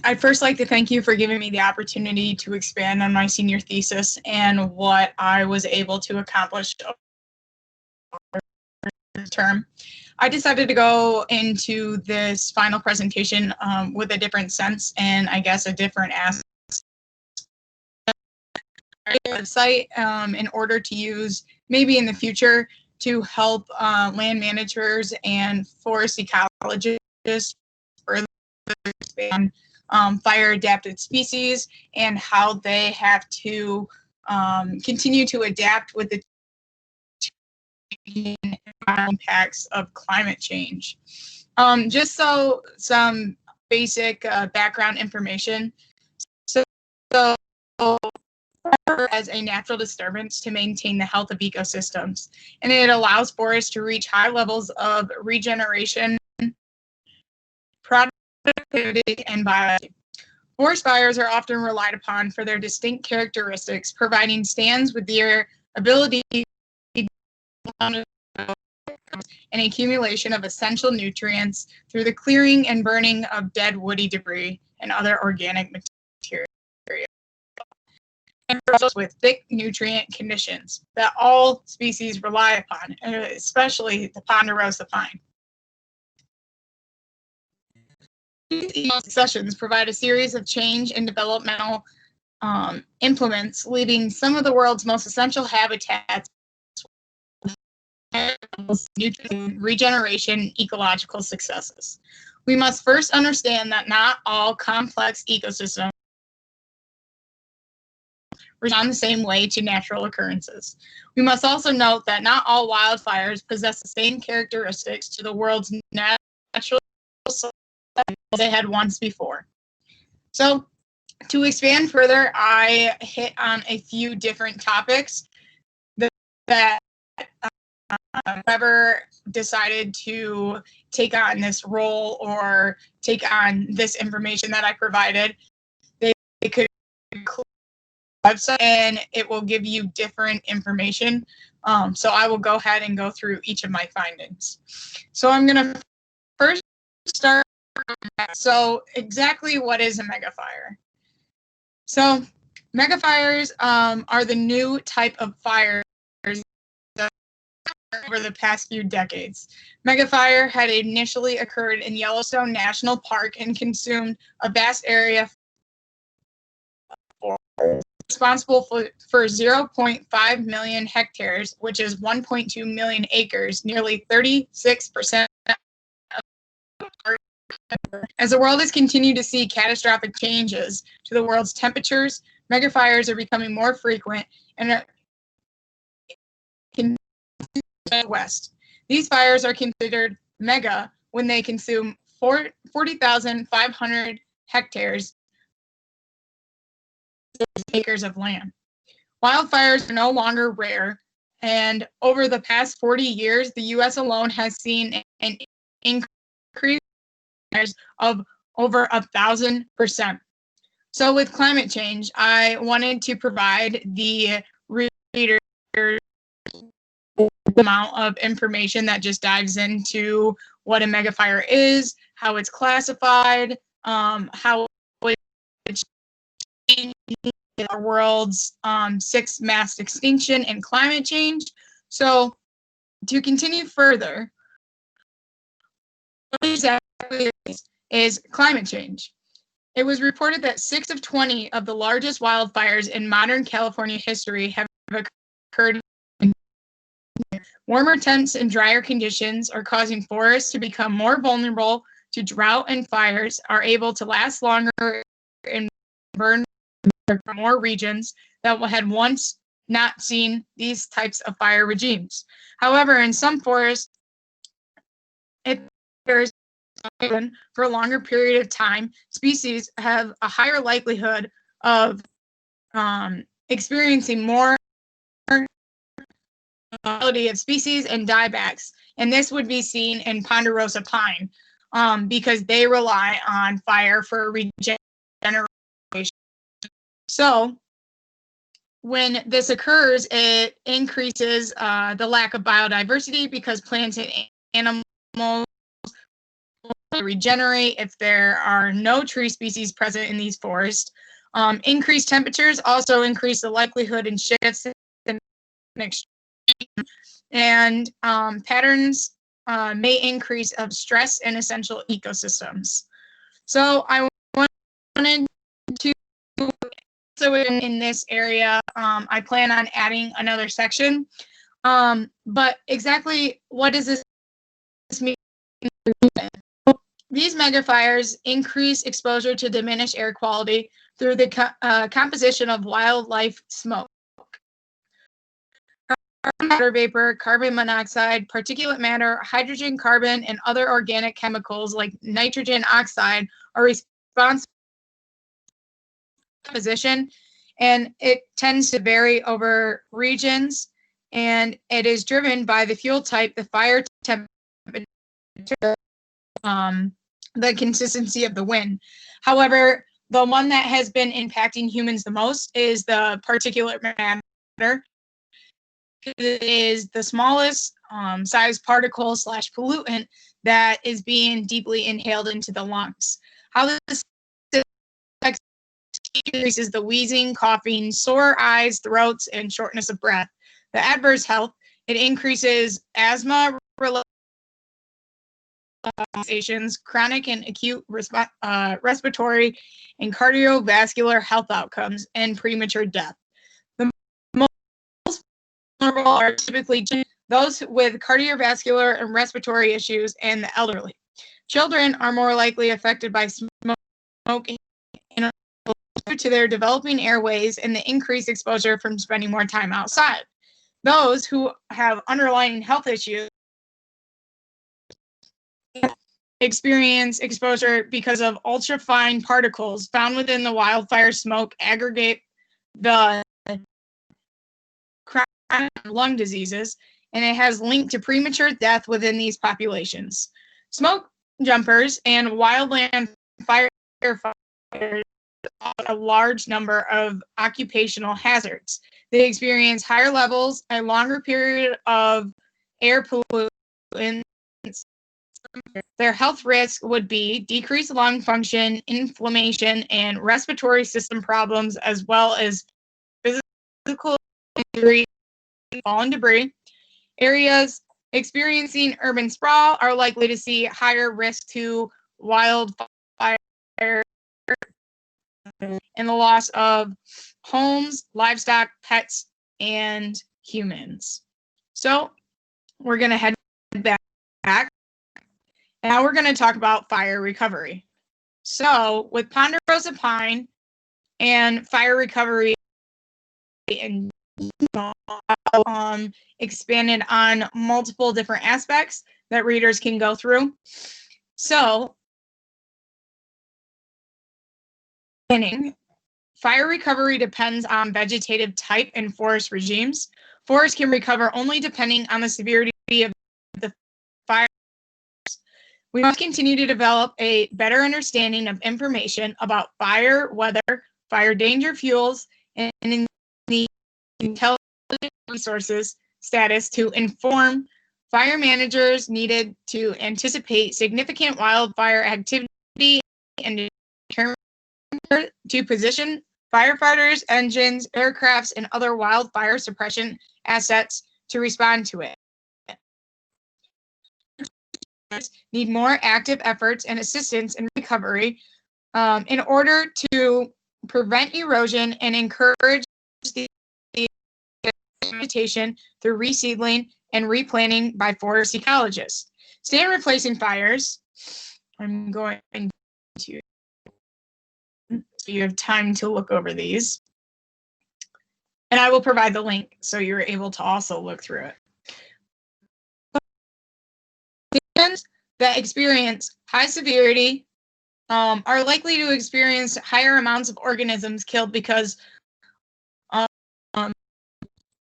I'd first like to thank you for giving me the opportunity to expand on my senior thesis and what I was able to accomplish over the term. I decided to go into this final presentation with a different sense and I guess a different aspect website in order to use maybe in the future to help land managers and forest ecologists further expand fire adapted species and how they have to continue to adapt with the impacts of climate change. Just so some basic background information. So as a natural disturbance to maintain the health of ecosystems, and it allows forests to reach high levels of regeneration, productivity, and biodiversity. Forest fires are often relied upon for their distinct characteristics, providing stands with their ability and accumulation of essential nutrients through the clearing and burning of dead woody debris and other organic material. And with thick nutrient conditions that all species rely upon, especially the ponderosa pine. These successions provide a series of change and developmental implements, leaving some of the world's most essential habitats nutrient regeneration ecological successes. We must first understand that not all complex ecosystems respond the same way to natural occurrences. We must also note that not all wildfires possess the same characteristics to the world's natural as they had once before. So, to expand further, I hit on a few different topics that whoever decided to take on this role or take on this information that I provided, they could click the website and it will give you different information. So I will go ahead and go through each of my findings. So I'm going to first start. So exactly what is a megafire? So megafires are the new type of fires over the past few decades. Megafire had initially occurred in Yellowstone National Park and consumed a vast area responsible for 0.5 million hectares, which is 1.2 million acres, nearly 36% of the park. As the world has continued to see catastrophic changes to the world's temperatures, megafires are becoming more frequent and are west. These fires are considered mega when they consume 40,500 hectares acres of land. Wildfires are no longer rare, and over the past 40 years, the U.S. alone has seen an increase of over 1,000%. So with climate change, I wanted to provide the reader amount of information that just dives into what a megafire is, how it's classified, how it's changing our world's sixth mass extinction and climate change. So to continue further, what exactly is climate change? It was reported that 6 of 20 of the largest wildfires in modern California history have occurred. Warmer temps and drier conditions are causing forests to become more vulnerable to drought, and fires are able to last longer and burn for more regions that had once not seen these types of fire regimes. However, in some forests, there's for a longer period of time, species have a higher likelihood of experiencing more of species and diebacks, and this would be seen in ponderosa pine because they rely on fire for regeneration. So when this occurs, it increases the lack of biodiversity because plants and animals regenerate if there are no tree species present in these forests. Increased temperatures also increase the likelihood and shifts in extreme, and patterns may increase of stress in essential ecosystems. So I wanted to, so in this area, I plan on adding another section. But exactly what does this mean? These megafires increase exposure to diminished air quality through the composition of wildlife smoke. Water vapor, carbon monoxide, particulate matter, hydrogen, carbon, and other organic chemicals like nitrogen oxide are responsible for composition, and it tends to vary over regions, and it is driven by the fuel type, the fire temperature, the consistency of the wind. However, the one that has been impacting humans the most is the particulate matter. It is the smallest size particle / pollutant that is being deeply inhaled into the lungs. How this increases the wheezing, coughing, sore eyes, throats, and shortness of breath. The adverse health, it increases asthma, chronic and acute respiratory and cardiovascular health outcomes, and premature death. The most vulnerable are typically those with cardiovascular and respiratory issues and the elderly. Children are more likely affected by smoking due to their developing airways and the increased exposure from spending more time outside. Those who have underlying health issues experience exposure because of ultrafine particles found within the wildfire smoke aggregate the chronic lung diseases, and it has linked to premature death within these populations. Smoke jumpers and wildland firefighters have a large number of occupational hazards. They experience higher levels, a longer period of air pollution. Their health risk would be decreased lung function, inflammation, and respiratory system problems, as well as physical injury, fallen debris. Areas experiencing urban sprawl are likely to see higher risk to wildfire and the loss of homes, livestock, pets, and humans. So we're going to head back. Now we're going to talk about fire recovery. So with ponderosa pine and fire recovery and expanded on multiple different aspects that readers can go through. So fire recovery depends on vegetative type and forest regimes. Forests can recover only depending on the severity of the fire. We must continue to develop a better understanding of information about fire, weather, fire danger fuels, and in the intelligence resources status to inform fire managers needed to anticipate significant wildfire activity and determine to position firefighters, engines, aircrafts, and other wildfire suppression assets to respond to it. Need more active efforts and assistance in recovery in order to prevent erosion and encourage the vegetation through reseedling and replanting by forest ecologists. Stand replacing fires. I'm going to, so you have time to look over these. And I will provide the link so you're able to also look through it. That experience high severity are likely to experience higher amounts of organisms killed because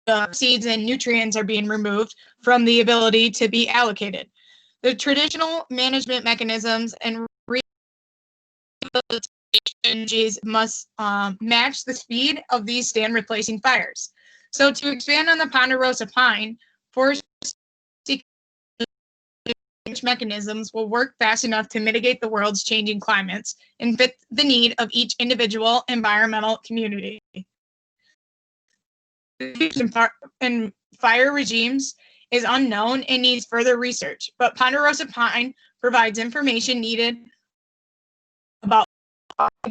the seeds and nutrients are being removed from the ability to be allocated. The traditional management mechanisms and strategies must match the speed of these stand replacing fires. So to expand on the ponderosa pine, forest mechanisms will work fast enough to mitigate the world's changing climates and fit the need of each individual environmental community. In fire regimes is unknown and needs further research, but ponderosa pine provides information needed about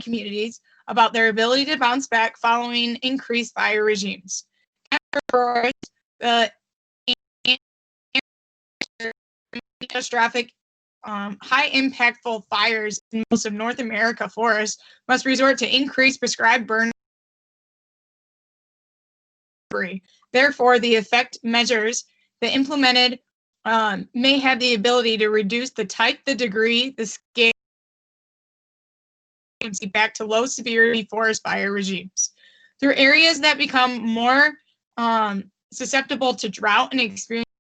communities about their ability to bounce back following increased fire regimes. The catastrophic, high impactful fires in most of North America forests must resort to increased prescribed burn. Therefore, the effect measures the implemented may have the ability to reduce the type, the degree, the scale back to low severity forest fire regimes. Through areas that become more susceptible to drought and experience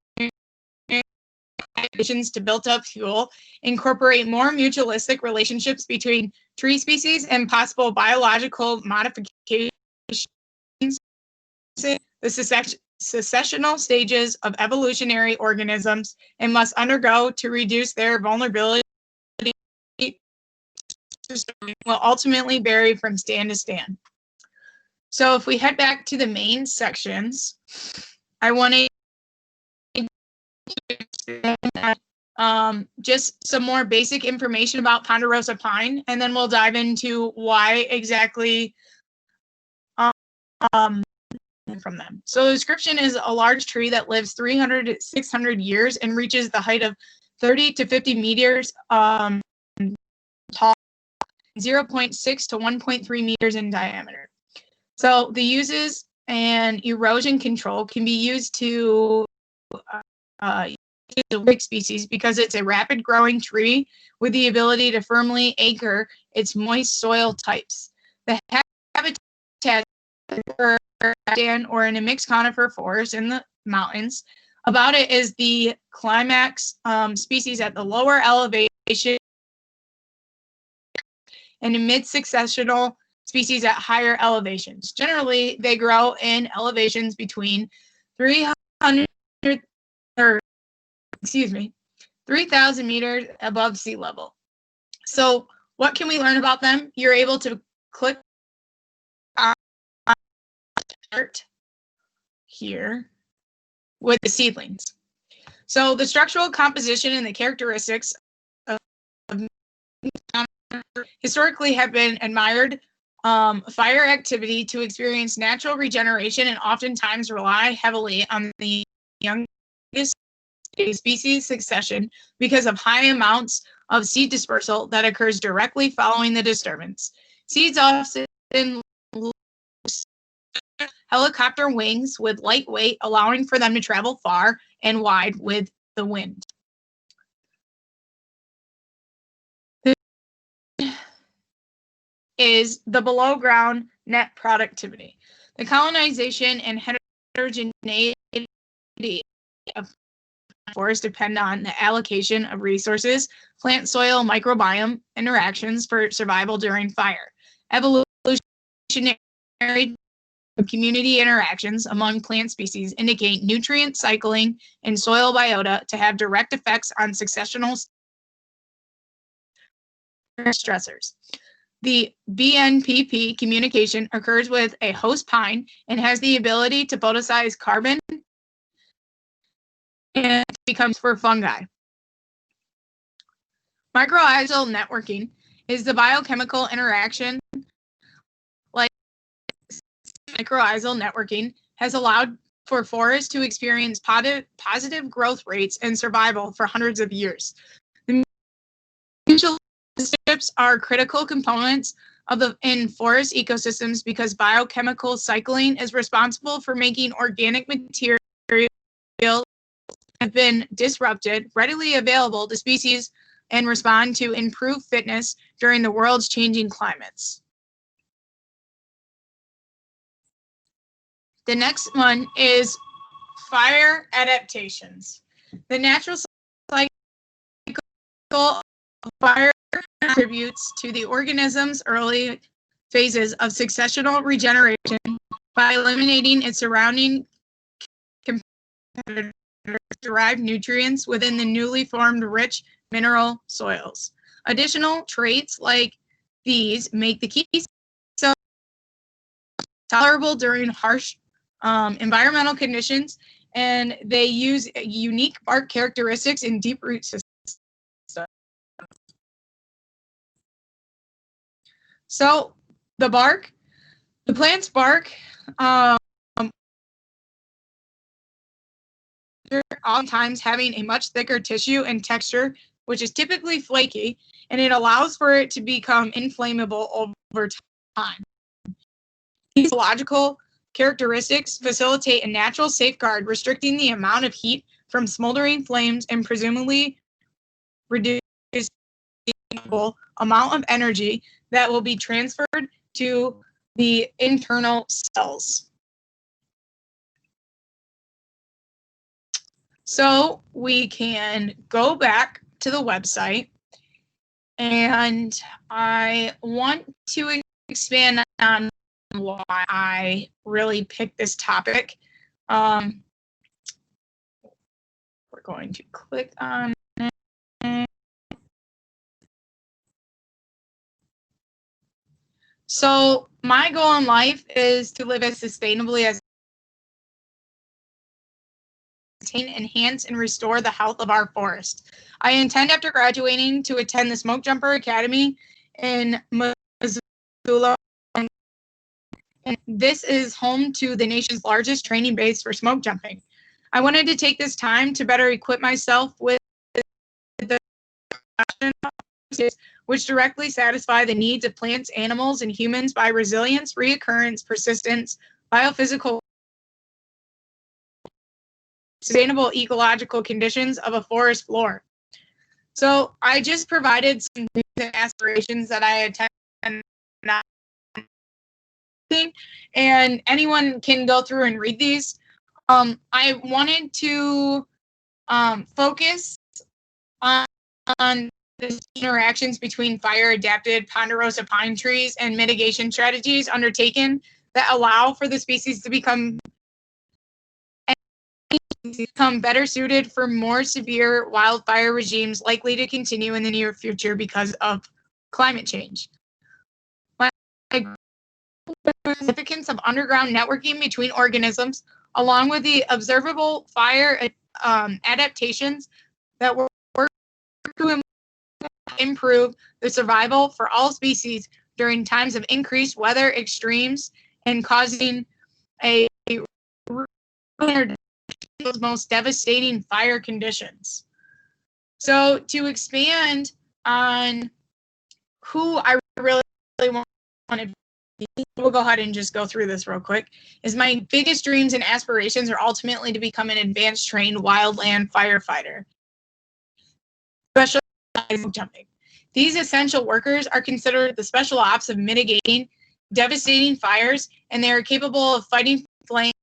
to built up fuel, incorporate more mutualistic relationships between tree species and possible biological modifications, the successional stages of evolutionary organisms and must undergo to reduce their vulnerability will ultimately vary from stand to stand. So if we head back to the main sections, I want to just some more basic information about ponderosa pine, and then we'll dive into why exactly from them. So the description is a large tree that lives 300 to 600 years and reaches the height of 30 to 50 meters tall, 0.6 to 1.3 meters in diameter. So the uses and erosion control can be used to the wick species because it's a rapid growing tree with the ability to firmly anchor its moist soil types. The habitat or in a mixed conifer forest in the mountains. About it is the climax species at the lower elevation and a mid-successional species at higher elevations. Generally, they grow in elevations between 3,000 meters above sea level. So what can we learn about them? You're able to click on chart here with the seedlings. So the structural composition and the characteristics of historically have been admired fire activity to experience natural regeneration and oftentimes rely heavily on the youngest species succession because of high amounts of seed dispersal that occurs directly following the disturbance. Seeds often helicopter wings with light weight, allowing for them to travel far and wide with the wind. This is the below ground net productivity. The colonization and heterogeneity of forests depend on the allocation of resources, plant-soil microbiome interactions for survival during fire. Evolutionary community interactions among plant species indicate nutrient cycling and soil biota to have direct effects on successional stressors. The BNPP communication occurs with a host pine and has the ability to photosynthesize carbon and becomes for fungi. Mycorrhizal networking is the biochemical interaction. Like mycorrhizal networking has allowed for forests to experience positive growth rates and survival for hundreds of years. The mutual relationships are critical components of in forest ecosystems because biochemical cycling is responsible for making organic material have been disrupted, readily available to species and respond to improved fitness during the world's changing climates. The next one is fire adaptations. The natural cycle of fire contributes to the organism's early phases of successional regeneration by eliminating its surrounding competitors derived nutrients within the newly formed rich mineral soils. Additional traits like these make the key cell tolerable during harsh environmental conditions, and they use unique bark characteristics in deep root systems. So the plant's bark, oftentimes having a much thicker tissue and texture, which is typically flaky, and it allows for it to become inflammable over time. These biological characteristics facilitate a natural safeguard, restricting the amount of heat from smoldering flames and presumably reducing the amount of energy that will be transferred to the internal cells. So we can go back to the website, and I want to expand on why I really picked this topic. We're going to click on it. So my goal in life is to live as sustainably as enhance and restore the health of our forest. I intend after graduating to attend the Smoke Jumper Academy in Missoula. And this is home to the nation's largest training base for smoke jumping. I wanted to take this time to better equip myself with the which directly satisfy the needs of plants, animals, and humans by resilience, reoccurrence, persistence, biophysical, sustainable ecological conditions of a forest floor. So I just provided some aspirations that I attend, and anyone can go through and read these. I wanted to focus on the interactions between fire-adapted ponderosa pine trees and mitigation strategies undertaken that allow for the species to become better suited for more severe wildfire regimes likely to continue in the near future because of climate change. The significance of underground networking between organisms, along with the observable fire adaptations that work to improve the survival for all species during times of increased weather extremes and causing a those most devastating fire conditions. So to expand on who I really want to be, we'll go ahead and just go through this real quick, is my biggest dreams and aspirations are ultimately to become an advanced trained wildland firefighter, specialized jumping. These essential workers are considered the special ops of mitigating devastating fires, and they are capable of fighting flames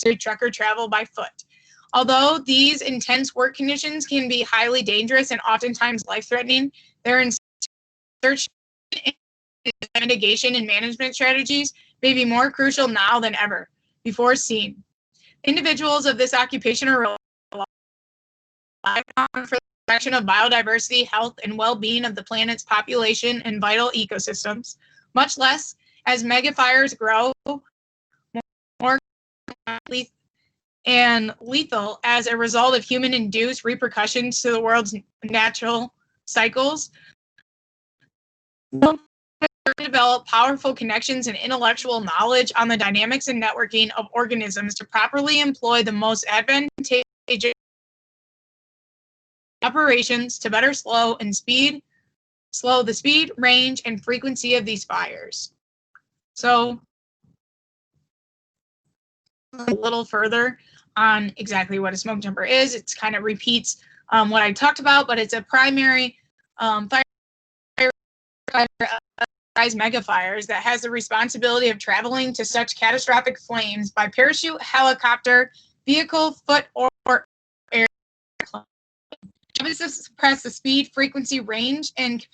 through truck or travel by foot. Although these intense work conditions can be highly dangerous and oftentimes life-threatening, their search, mitigation, and management strategies may be more crucial now than ever before seen. Individuals of this occupation are reliant on for the protection of biodiversity, health, and well-being of the planet's population and vital ecosystems, much less as megafires grow more and lethal as a result of human-induced repercussions to the world's natural cycles. Develop powerful connections and intellectual knowledge on the dynamics and networking of organisms to properly employ the most advantageous operations to better slow the speed, range, and frequency of these fires. So a little further on exactly what a smoke jumper is. It kind of repeats what I talked about, but it's a primary megafires that has the responsibility of traveling to such catastrophic flames by parachute, helicopter, vehicle, foot, or airplane. To suppress the speed, frequency, range, and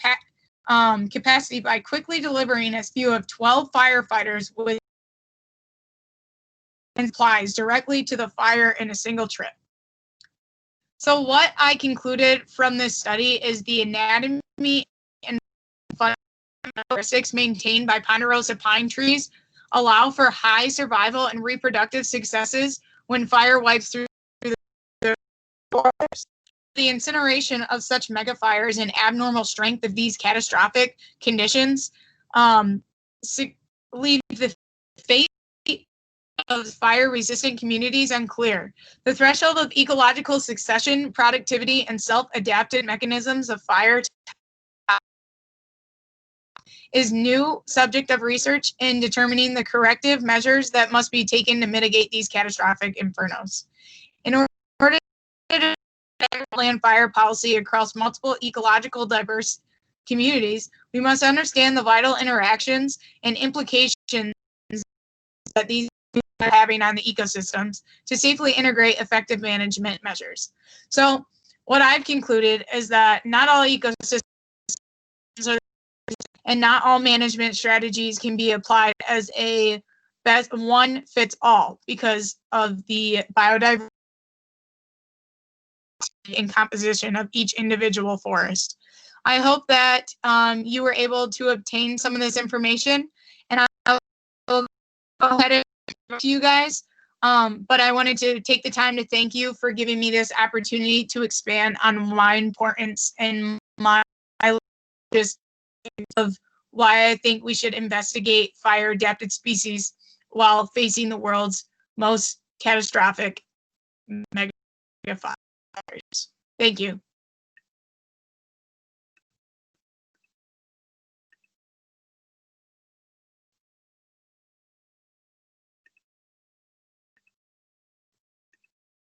capacity by quickly delivering as few of 12 firefighters with applies directly to the fire in a single trip. So what I concluded from this study is the anatomy and characteristics maintained by ponderosa pine trees allow for high survival and reproductive successes when fire wipes through the forest. The incineration of such megafires and abnormal strength of these catastrophic conditions leave the fate of fire-resistant communities unclear. The threshold of ecological succession, productivity, and self-adapted mechanisms of fire is new subject of research in determining the corrective measures that must be taken to mitigate these catastrophic infernos. In order to land fire policy across multiple ecological diverse communities, we must understand the vital interactions and implications that these are having on the ecosystems to safely integrate effective management measures. So what I've concluded is that not all ecosystems are, and not all management strategies can be applied as a best one fits all because of the biodiversity and composition of each individual forest. I hope that you were able to obtain some of this information, and I will go ahead and to you guys. But I wanted to take the time to thank you for giving me this opportunity to expand on my importance and my just of why I think we should investigate fire adapted species while facing the world's most catastrophic megafires. Thank you.